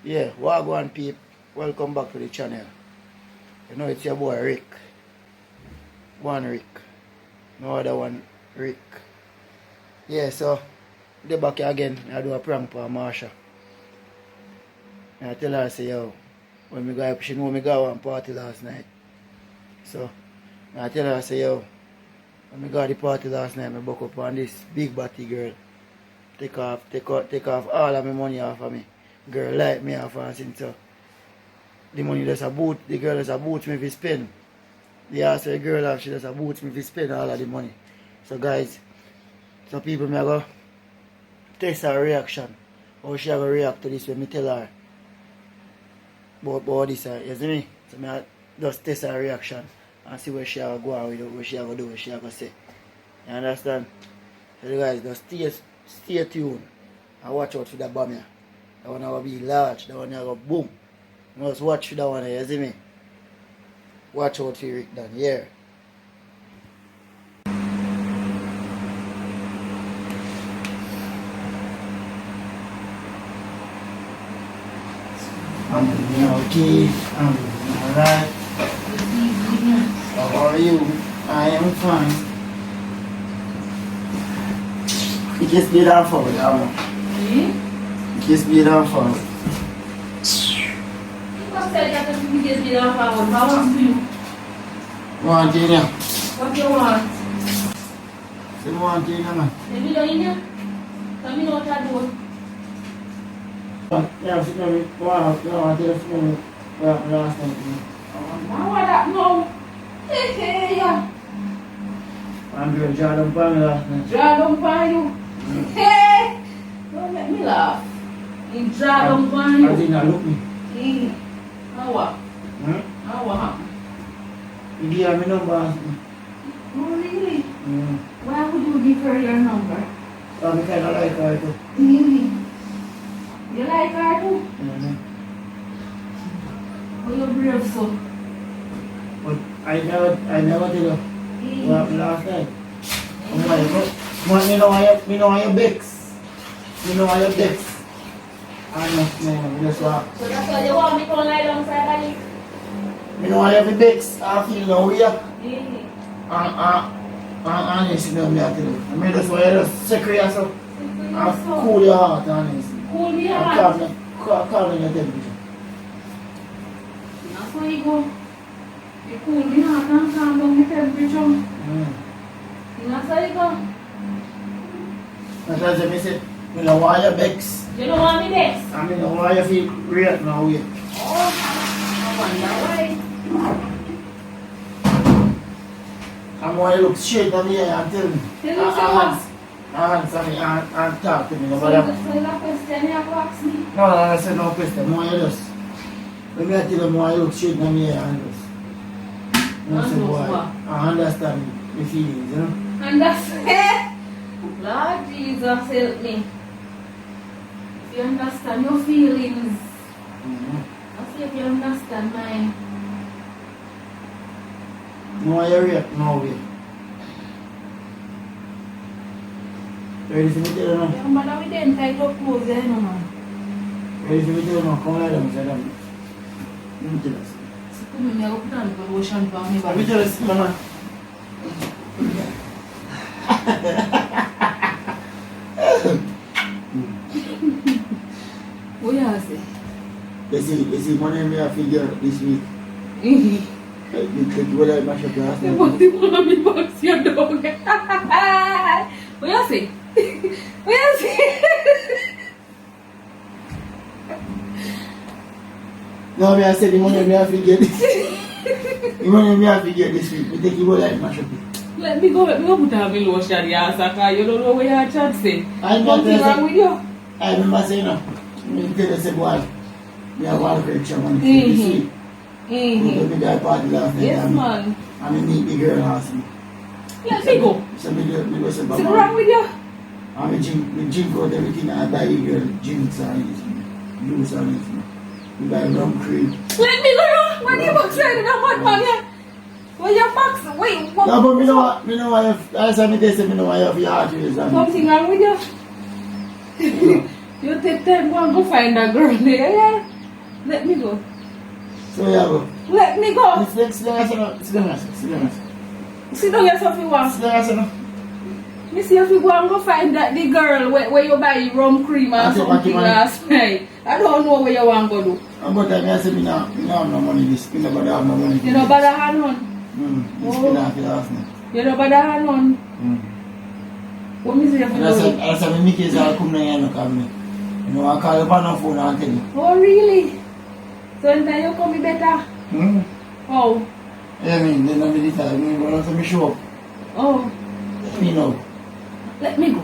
Yeah, Wagwan peep, welcome back to the channel. You know it's your boy Rick. One Rick. No other one Rick. Yeah, so they back here again. I do a prank for Marsha. And I tell her, I say, yo, when me go, she know me go one party last night. So I tell her, I say, yo, when me go to the party last night, me buck up on this big body girl. Take off all of my money off of me. Girl like me off and since so the money just a boot, the girl just a boot me if you spend. The ask the girl off, she just a boot me if you spend all of the money. So guys, some people may go test her reaction. How she go react to this when me tell her about this, you see me? So me just test her reaction and see where she go on with it, what she go do, what she go say. You understand? So you guys just stay tuned and watch out for that bomb here. That one will be large, that one will go boom. You must watch for that one, you see me? Watch out for Rick down here. I'm doing okay, I'm doing alright. How are you? I am fine. You kiss me down for me, that one. Kiss me down for me. Want in here? What you want? Say want in here, man. Let me go in here. Tell me what I do. Yeah, sit down. Want to tell me what last night. Now what that? No. Hey, yeah. I'm doing Jordan Pan last night. Draw down by you. Hey. Don't make me laugh. He draw down by I you. didn't look me. Now what? Now what happened? You give me number. Oh, really? Why would you give her your number? I kind of like her too. Really? You like her too? Oh, you're brave so. But I never tell her what happened last night. I'm like, me know how you bex. Me know how you bex. I know, just what. So that's why you want me to lie down side of you? Me know how you bex. I feel no way. Really? Honestly, no, me I tell you. I mean, that's why you just secret yourself. And cool your heart, honestly. Cool your And heart? calm down your temperature. That's why you go. You cool me heart and calm down the temperature. That's why you go. That's why I say, me know why you bex. You don't want me next? I mean, why you feel react now way. Oh, I wonder why. I'm why you look straight at me and tell me. Tell me so what? Answer me and talk to me. So Nobody. you have a question you have to ask me? No, I said no question. Why you just. Let me tell them why you look straight at me and just. I say, boy, I understand the feelings, you know. Understand? Lord Jesus, help me. If you understand your feelings, I see if you understand mine. No, why you react now way. Ready for me to tell you now? Yeah, but now we didn't tie up clothes, you know. Ready for me to tell you now? Come lie down, say that. Let me tell you. So come here, I'll put on the lotion for me. Let me tell you, mama. What you say? You see, money me a figure this week. You will mash up your ass. You want to be box your dog? What you say? What you say? No, me I said the money me a figure this. The money me a figure this week. You think you will mash up it. Let me go put on my lotion, yeah, Saka. You don't know what your chat say. I'm not What's wrong with you? I remember saying no. Me tell you say boy, me a want to correction money this week. We go to the party last night. Yes, man. And me meet the girl last week. Let me go. So me go say What's wrong with you? And me drink out everything and I buy the girl drinks and everything. Juice and everything. We buy rum cream. Let me go. When you box riding a mad man, yeah. When you box. Wait, what? No, but me know why I say me this, me know why you have your heart is Something wrong with you? You take time go find a girl there, yeah? Let me go. So yeah, go. Let me go. Sit down. Sit down yourself you want. Sit down. Me see if you go and go find that the girl where you buy rum cream or something last night. I don't know where you want to go do. But I say me no have no money this. Me no bother have no money. You know bother hand on. This spin off the last night. You know bother hand on. What me say if you I said me Mickey's all come down here and look at me. You know I call you on the phone and tell you. Oh really? So then you come be better? Oh. Yeah, I mean, then I'm the time. Me go to me show up. Oh. Let me know. Let me go.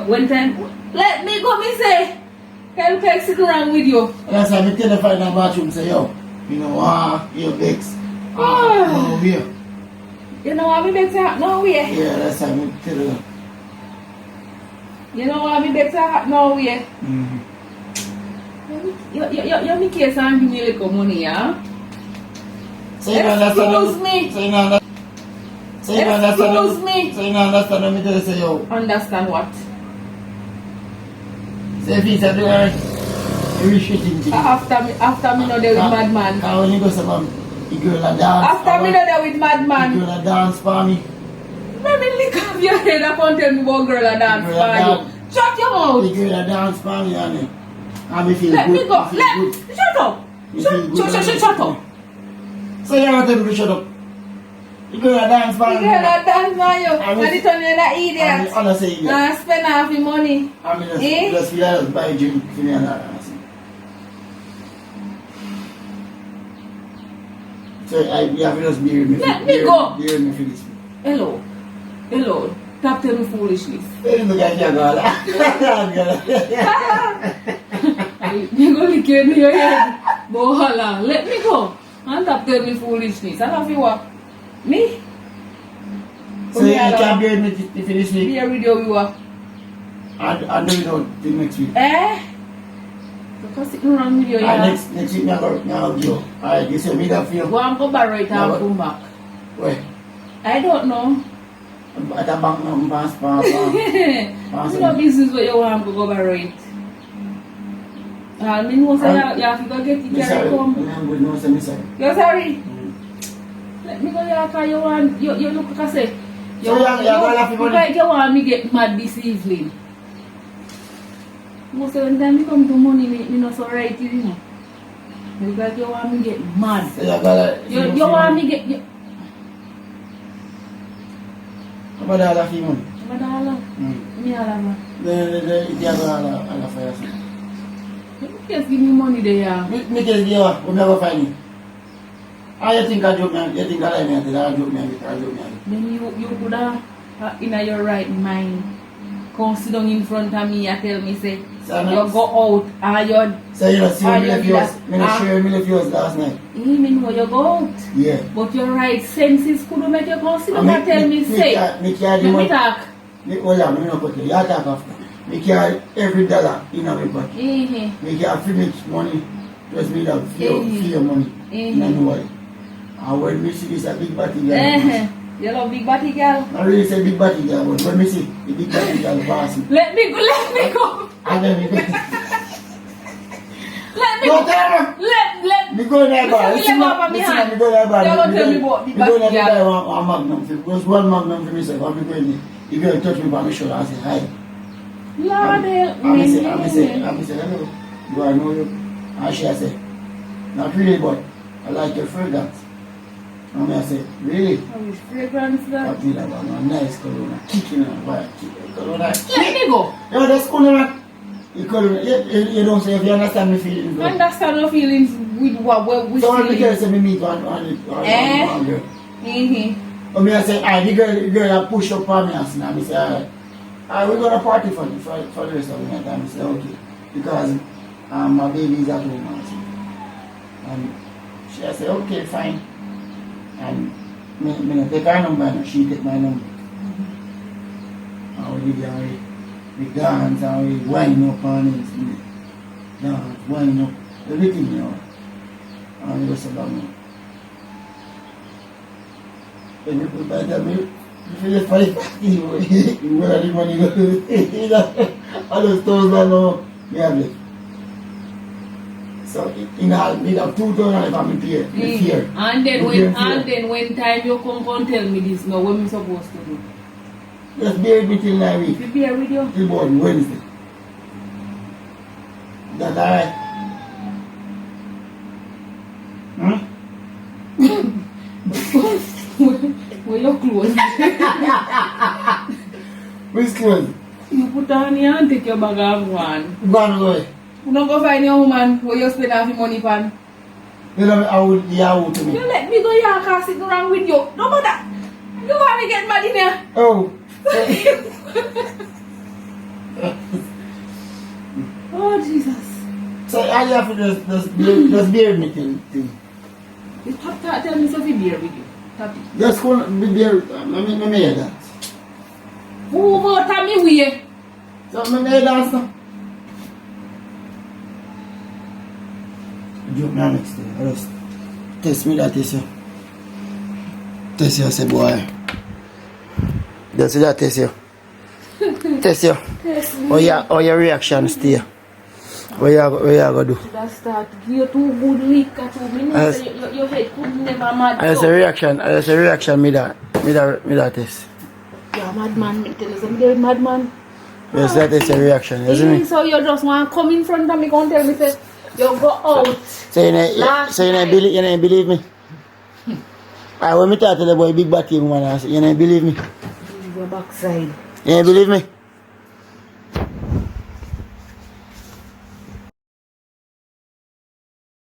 One time. Let me go, me say. Can you sit around with you? That's why I tell the find a bathroom say, yo, you know, your Bex. No way. You know what me better? No way. Yeah, that's why I tell her. You know what me better? No way. You make case and give me a little money, yeah? So you don't understand. Excuse me. So you don't understand. So you don't understand. Excuse me. So you don't understand what me tell you say, yo. Understand what? So if it's a day, you wish it in After me know there with madman. Because when you go to the girl a dance. After me know there with madman. The girl a dance for me. Let me lick off your head and tell me about girl a dance for you. Shut your mouth. The girl a dance for me and me feel Let good. me go. Good. Shut up. Shut up. So you want to tell me to shut up? The girl a dance for me. The girl a dance for you. And it turn you an idiot. I'm not saying that. And spend half your money. I mean, just feel like buy a drink for me and that. So you have to just bear with me. Let me go. Bear with me for this. Hello. Stop telling me foolishness. Hey, look at you, girl. You go lick in your head. Bohala. Let me go. And stop telling me foolishness. I love you what? Me? So you can't bear with me to finish week? Be a video viewer. I'll do it out till next week. Because sitting around with you, Next week, I'm going to go. Alright, you say me that feel. Go and go back right and come back. Where? I don't know. At the bank now, pass. It's no business what you want to go back right. I know say you have to go get it carry come. You're sorry? Let me go here because you want, you look like I say. You look like you want me get mad this evening. Most of the time you come to money, me not so right, you know. You look like you want me get mad. You want me get... How about all of you money? How about all of? Me all of man. You have all of you. Just give me money there. Me tell you what, we'll never find you. You think I joke me, you think I lie me, I joke me. Then you could have, in your right mind, come sit down in front of me and tell me, say, you go out and you... So you know, see me left yours last night. You know you go out. Yeah. But your right senses could make you come sit down and tell me, say, let me talk. Hold on, you talk after. Me carry every dollar in my pocket. Me carry free much money, just me love fear money. No way. And when me see this a big body girl, you love big body girl? I really say big body girl, but when me see the big body girl passing. Let me go. And then me go. Let me go. Me go in there, bar. Listen, me go in there, bar. Don't tell me about the Me go in there, body girl. buy one magnum. Just one magnum for myself. And me go in there. The girl touch me by my shoulder and say hi. Lord help me. I say, hello. Do I know you? And she say, not really, but I like your fragrance. And I say, really? Which fragrance that? I feel like I'm a nice Corona. Kicking her, boy. Corona. Let me go. Yo, that's Corona. You don't say if you understand my feelings. Understand your feelings with what we so when girl say me meet one girl. But me I say, the girl push up on me and say, I say, alright, we're gonna party for the rest of the night. I say, okay. Because my baby is at home and she say, okay, fine. And me take her number and she take my number. And we dance and we wind up on it. Dance, wind up, everything, you know. And we go so long. When you put by the milk, if you just find you will have the money go to all those stores that know me have left. So in all, me have 2,000 if I'm here. And then when time you come tell me this now, what am I supposed to do? Just bear with me till 9 weeks. You bear with you? Till morning, Wednesday. That's alright. Hmm? Where your clothes? Which clothes? You put on here and take your bag and go on. Go on, go away. You don't go find your woman where you spend half your money on. You know I would yahoo to me. You let me go here and can't sit around with you. No matter. You want me to get mad in here? Oh. Oh, Jesus. So all you have to just bear with me till. You stop telling me something beer with you. Stop it. Just go and bear. I hear that. Who about tell me we? So I hear that now. Joke me next day. I just test me that test you. Test you, I say boy. Just see that test you. Test you. Test me. How your reaction stay? What you gonna do? That start you too good liquor to me. Your head could never mad. As a reaction, me that test. You're a madman, me tell you something, you're a madman. Yes, that is a reaction, isn't it? So you just want to come in front of me and tell me say you go out. So you don't believe me? When me talk to the boy big batty woman, you don't believe me? Your backside. You don't believe me?